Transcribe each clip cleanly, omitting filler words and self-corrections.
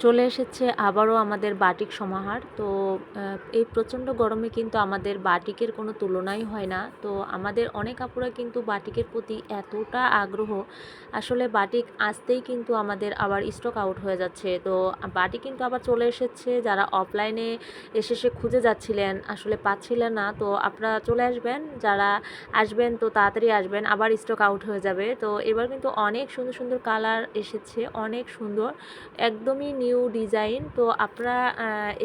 চলে এসেছে আবারও আমাদের বাটিক সমাহার। তো এই প্রচণ্ড গরমে কিন্তু আমাদের বাটিকের কোনো তুলনাই হয় না। তো আমাদের অনেক আপুরা কিন্তু বাটিকের প্রতি এতটা আগ্রহ, আসলে বাটিক আসতেই কিন্তু আমাদের আবার স্টক আউট হয়ে যাচ্ছে। তো বাটিক কিন্তু আবার চলে এসেছে, যারা অফলাইনে এসে খুঁজে যাচ্ছিলেন, আসলে পাচ্ছিলেন না, তো আপনারা চলে আসবেন। যারা আসবেন তো তাড়াতাড়ি আসবেন, আবার স্টক আউট হয়ে যাবে। তো এবার কিন্তু অনেক সুন্দর সুন্দর কালার এসেছে, অনেক সুন্দর, একদমই নিউ ডিজাইন। তো আপনারা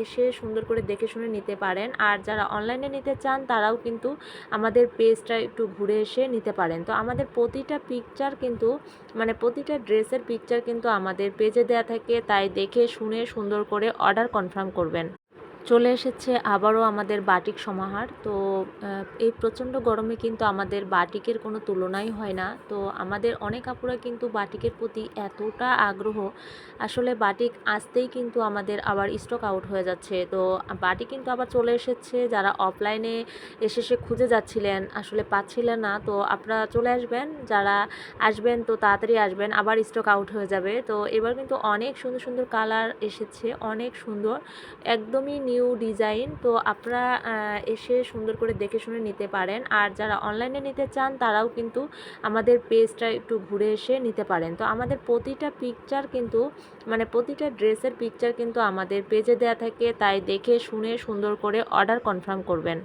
এসে সুন্দর করে দেখে শুনে নিতে পারেন। আর যারা অনলাইনে নিতে চান তারাও কিন্তু আমাদের পেজটা একটু ঘুরে এসে নিতে পারেন। তো আমাদের প্রতিটা পিকচার কিন্তু প্রতিটা ড্রেসের পিকচার কিন্তু আমাদের পেজে দেওয়া থাকে, তাই দেখে শুনে সুন্দর করে অর্ডার কনফার্ম করবেন। চলে এসেছে আবারও আমাদের বাটিক সমাহার। তো এই প্রচণ্ড গরমে কিন্তু আমাদের বাটিকের কোনো তুলনাই হয় না। তো আমাদের অনেক আপুরা কিন্তু বাটিকের প্রতি এতটা আগ্রহ, আসলে বাটিক আসতেই কিন্তু আমাদের আবার স্টক আউট হয়ে যাচ্ছে। তো বাটিক কিন্তু আবার চলে এসেছে, যারা অফলাইনে এসে খুঁজে যাচ্ছিলেন, আসলে পাচ্ছিলেন না, তো আপনারা চলে আসবেন। যারা আসবেন তো তাড়াতাড়ি আসবেন, আবার স্টক আউট হয়ে যাবে। তো এবার কিন্তু অনেক সুন্দর সুন্দর কালার এসেছে, অনেক সুন্দর, একদমই নিউ ডিজাইন। তো আপনারা এসে সুন্দর করে দেখে শুনে নিতে পারেন। আর যারা অনলাইনে নিতে চান তারাও কিন্তু আমাদের পেজটা একটু ঘুরে এসে নিতে পারেন। তো আমাদের প্রতিটা পিকচার কিন্তু প্রতিটা ড্রেসের পিকচার কিন্তু আমাদের পেজে দেওয়া থাকে, তাই দেখে শুনে সুন্দর করে অর্ডার কনফার্ম করবেন।